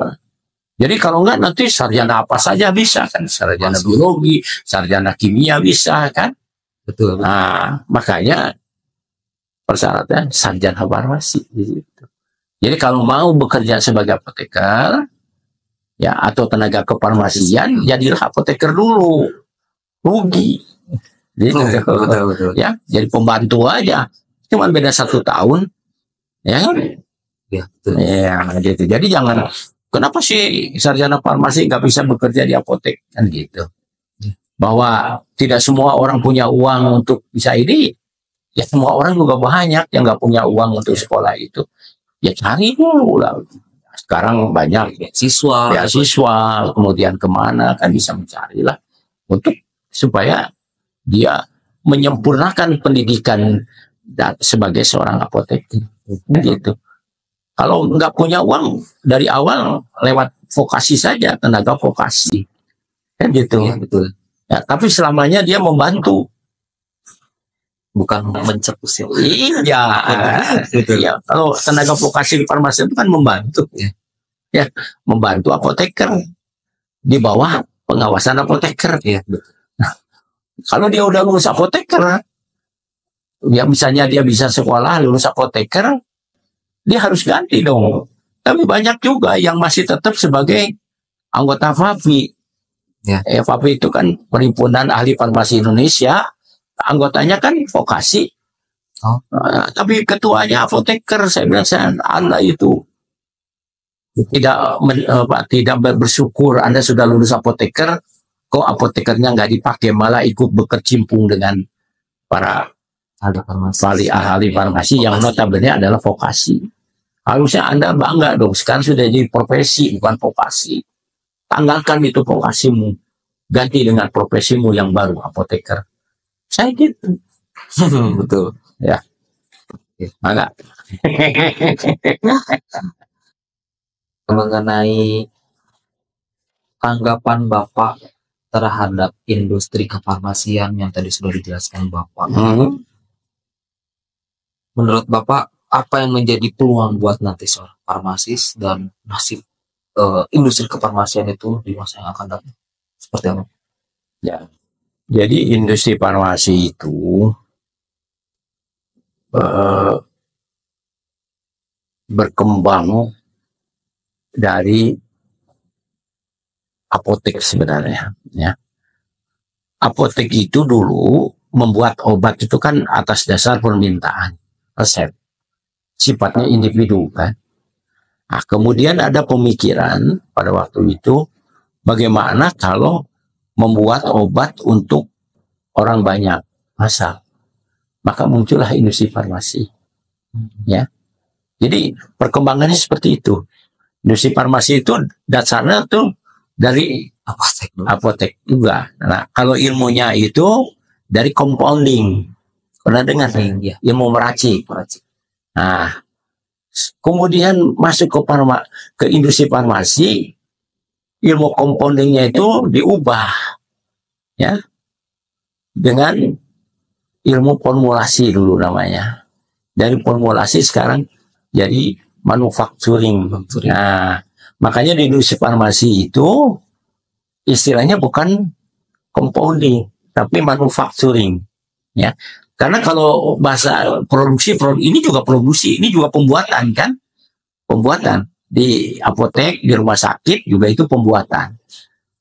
Speaker 1: jadi kalau enggak nanti sarjana apa saja bisa kan, sarjana biologi, sarjana kimia bisa kan. Betul. Nah makanya persyaratan sarjana farmasi gitu. Jadi kalau mau bekerja sebagai apoteker ya atau tenaga kefarmasian, jadilah apoteker dulu. Rugi. Gitu. Betul. Ya, jadi pembantu aja. Cuma beda 1 tahun. Ya kan? Ya, betul. Ya, gitu. Jadi jangan, kenapa sih sarjana farmasi nggak bisa bekerja di apotek kan gitu. Bahwa tidak semua orang punya uang untuk bisa ini. Ya semua orang juga banyak yang nggak punya uang untuk sekolah itu. Ya cari dulu lah. Sekarang banyak
Speaker 2: siswa,
Speaker 1: kemudian kemana kan bisa mencari lah. Untuk supaya dia menyempurnakan pendidikan sebagai seorang apoteker. Gitu. Kalau nggak punya uang dari awal lewat vokasi saja, tenaga vokasi. Kan gitu. Ya, betul. Ya, tapi selamanya dia membantu. Bukan mencetus ya. Iya, gitu ya. Kalau tenaga vokasi di farmasi itu kan membantu, ya, membantu apoteker di bawah pengawasan apoteker. Ya. Nah, kalau dia udah lulus apoteker, ya misalnya dia bisa sekolah lulus apoteker, dia harus ganti dong. Tapi banyak juga yang masih tetap sebagai anggota FAPI. Ya. FAPI itu kan Perhimpunan Ahli Farmasi Indonesia. Anggotanya kan vokasi, tapi ketuanya apoteker. Saya bilang, Anda itu tidak bersyukur. Anda sudah lulus apoteker, kok apotekernya nggak dipakai, malah ikut berkecimpung dengan para ahli farmasi yang notabene adalah vokasi. Harusnya Anda bangga dong. Sekarang sudah jadi profesi, bukan vokasi. Tanggalkan itu vokasimu, ganti dengan profesimu yang baru, apoteker. Saya gitu. Betul. Ya. Mana?
Speaker 2: Mengenai tanggapan Bapak terhadap industri kefarmasian yang tadi sudah dijelaskan Bapak. Menurut Bapak, apa yang menjadi peluang buat nanti seorang farmasis dan nasib industri kefarmasian itu di masa yang akan datang? Seperti apa?
Speaker 1: Ya. Jadi industri farmasi itu berkembang dari apotek sebenarnya. Ya. Apotek itu dulu membuat obat itu kan atas dasar permintaan, resep. Sifatnya individu kan. Nah, kemudian ada pemikiran pada waktu itu bagaimana kalau membuat obat untuk orang banyak massal. Maka muncullah industri farmasi. Ya. Jadi perkembangannya seperti itu. Industri farmasi itu dasarnya tuh dari apotek juga. Nah, kalau ilmunya itu dari compounding. Pernah dengar? Ya. Ilmu meracik. Nah, kemudian masuk ke industri farmasi, ilmu compoundingnya itu diubah ya dengan ilmu formulasi dulu namanya. Dari formulasi sekarang jadi manufacturing. Nah, makanya di industri farmasi itu istilahnya bukan compounding tapi manufacturing ya. Karena kalau bahasa produksi, ini juga produksi, ini juga pembuatan kan? Pembuatan di apotek, di rumah sakit juga itu pembuatan.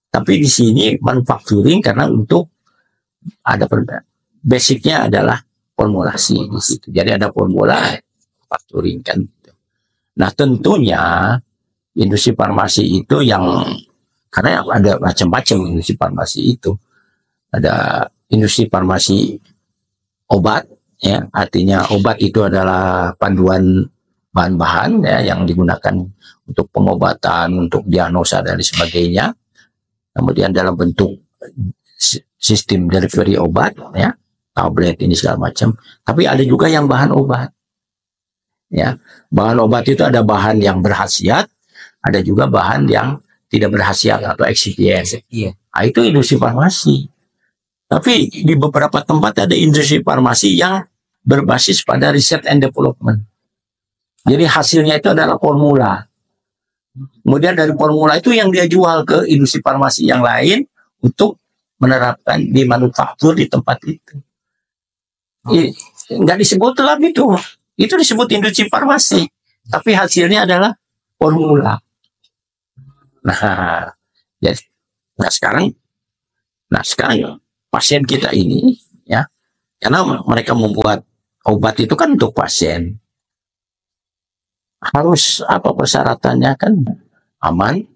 Speaker 1: Tapi di sini manufacturing karena untuk ada basicnya adalah formulasi di situ. Jadi ada formula manufacturing kan. Nah tentunya industri farmasi itu yang karena ada macam-macam industri farmasi itu. Ada industri farmasi obat, ya artinya obat itu adalah panduan bahan-bahan ya yang digunakan untuk pengobatan, untuk diagnosa dan sebagainya. Kemudian dalam bentuk sistem delivery obat, ya tablet ini segala macam. Tapi ada juga yang bahan obat, ya bahan obat itu ada bahan yang berkhasiat, ada juga bahan yang tidak berkhasiat atau excipient. Nah, itu industri farmasi. Tapi di beberapa tempat ada industri farmasi yang berbasis pada research and development. Jadi hasilnya itu adalah formula. Kemudian dari formula itu yang dia jual ke industri farmasi yang lain untuk menerapkan di manufaktur di tempat itu. Nggak disebut lagi itu. Itu disebut industri farmasi. Tapi hasilnya adalah formula. Nah, jadi, sekarang pasien kita ini ya karena mereka membuat obat itu kan untuk pasien harus apa persyaratannya kan aman,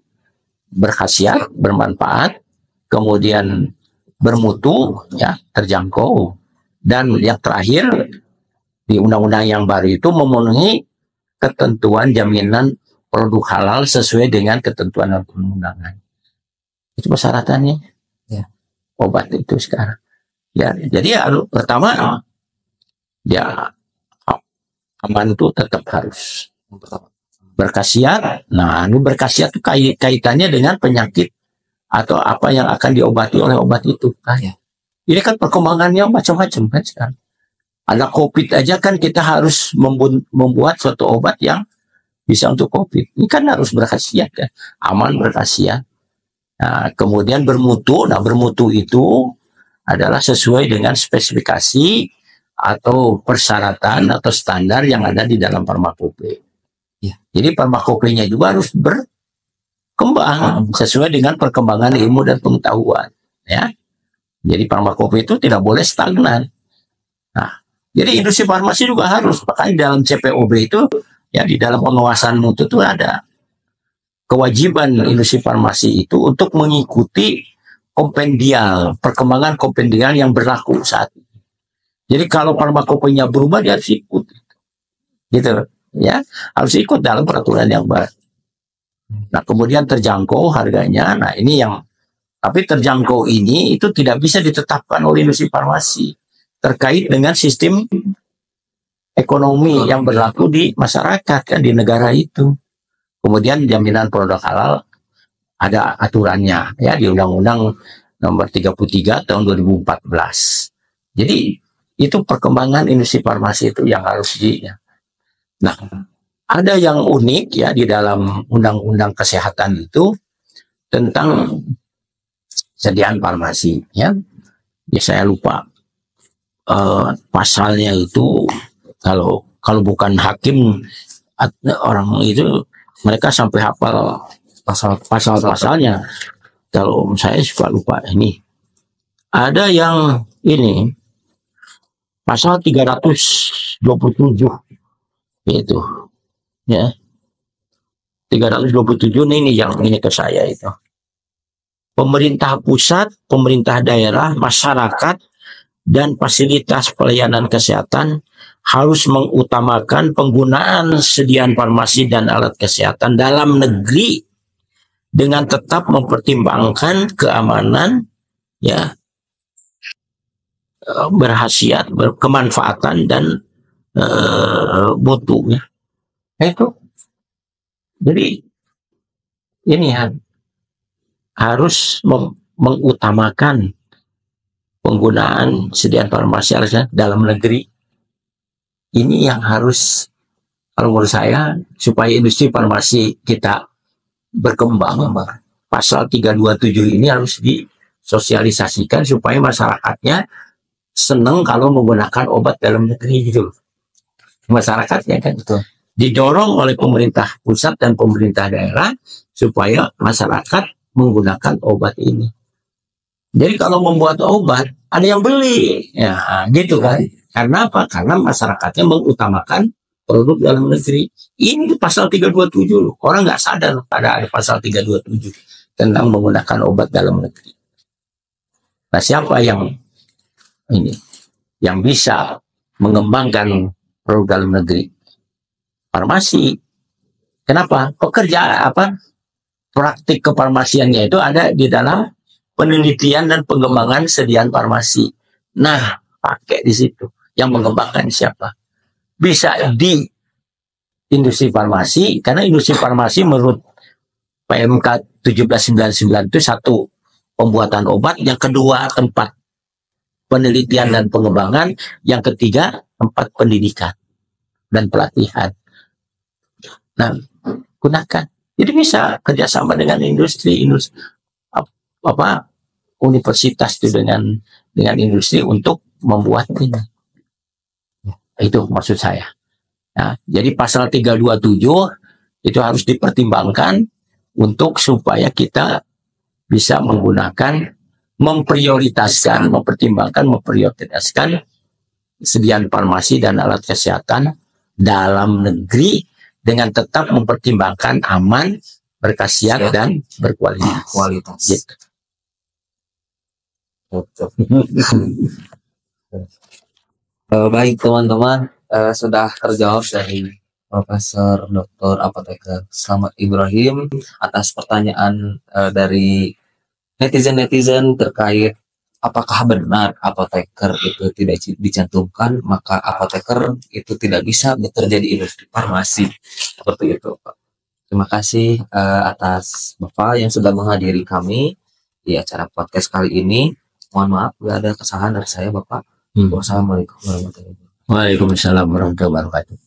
Speaker 1: berkhasiat, bermanfaat, kemudian bermutu ya terjangkau dan yang terakhir di undang-undang yang baru itu memenuhi ketentuan jaminan produk halal sesuai dengan ketentuan undang-undangan. Itu persyaratannya ya. Obat itu sekarang ya jadi pertama ya aman itu tetap harus berkhasiat. Nah ini berkhasiat itu kaitannya dengan penyakit atau apa yang akan diobati oleh obat itu kan ya. Ini kan perkembangannya macam-macam kan sekarang. Ada COVID aja kan kita harus membuat suatu obat yang bisa untuk COVID. Ini kan harus berkhasiat kan, aman berkhasiat. Nah, kemudian bermutu. Nah, bermutu itu adalah sesuai dengan spesifikasi atau persyaratan atau standar yang ada di dalam farmakope. Ya. Jadi farmakopenya juga harus berkembang sesuai dengan perkembangan ilmu dan pengetahuan. Ya, jadi farmakope itu tidak boleh stagnan. Nah, jadi industri farmasi juga harus. Makanya dalam CPOB itu, ya di dalam pengawasan mutu itu ada kewajiban industri farmasi itu untuk mengikuti kompendial, perkembangan kompendial yang berlaku saat ini. Jadi kalau farmakopenya berubah dia harus ikut, gitu, ya harus ikut dalam peraturan yang baru. Nah kemudian terjangkau harganya, nah ini yang, tapi terjangkau ini itu tidak bisa ditetapkan oleh industri farmasi terkait dengan sistem ekonomi yang berlaku di masyarakat kan di negara itu. Kemudian jaminan produk halal ada aturannya ya di Undang-Undang Nomor 33 tahun 2014. Jadi itu perkembangan industri farmasi itu yang harus ya. Nah, ada yang unik ya di dalam Undang-Undang Kesehatan itu tentang sediaan farmasi ya. Ya saya lupa pasalnya itu, kalau bukan hakim orang itu mereka sampai hafal pasal-pasalnya. Kalau saya suka lupa ini. Ada yang ini pasal 327 itu ya. 327 ini yang ini ke saya itu. Pemerintah pusat, pemerintah daerah, masyarakat dan fasilitas pelayanan kesehatan harus mengutamakan penggunaan sediaan farmasi dan alat kesehatan dalam negeri dengan tetap mempertimbangkan keamanan, ya, berkhasiat, berkemanfaatan dan mutu. Ya. Itu. Jadi ini ya, harus mengutamakan penggunaan sediaan farmasi dalam negeri. Ini yang harus, kalau menurut saya, supaya industri farmasi kita berkembang, pasal 327 ini harus disosialisasikan supaya masyarakatnya senang kalau menggunakan obat dalam negeri gitu. Masyarakatnya kan itu didorong oleh pemerintah pusat dan pemerintah daerah supaya masyarakat menggunakan obat ini. Jadi kalau membuat obat ada yang beli, ya gitu kan? Karena apa? Karena masyarakatnya mengutamakan produk dalam negeri. Ini pasal 327 loh. Orang nggak sadar pada ada pasal 327 tentang menggunakan obat dalam negeri. Nah, siapa yang bisa mengembangkan produk dalam negeri? Farmasi. Kenapa? Praktik kefarmasiannya itu ada di dalam penelitian dan pengembangan sediaan farmasi. Nah, pakai di situ. Yang mengembangkan siapa? Bisa di industri farmasi, karena industri farmasi menurut PMK 1799 itu satu, pembuatan obat, yang kedua tempat penelitian dan pengembangan, yang ketiga tempat pendidikan dan pelatihan. Nah, gunakan. Jadi bisa kerjasama dengan industri universitas itu dengan industri untuk membuat ini. Itu maksud saya. Nah, jadi pasal 327 itu harus dipertimbangkan untuk supaya kita bisa memprioritaskan sediaan farmasi dan alat kesehatan dalam negeri dengan tetap mempertimbangkan aman, berkhasiat, dan berkualitas. Gitu.
Speaker 2: Baik teman-teman, sudah terjawab dari Profesor Dr. Apoteker Slamet Ibrahim atas pertanyaan dari netizen terkait apakah benar apoteker itu tidak dicantumkan, maka apoteker itu tidak bisa bekerja di industri farmasi. Seperti itu, Pak. Terima kasih atas Bapak yang sudah menghadiri kami di acara podcast kali ini. Mohon maaf bila ada kesalahan dari saya, Bapak. Wassalamualaikum warahmatullahi wabarakatuh.
Speaker 1: Waalaikumsalam warahmatullahi wabarakatuh.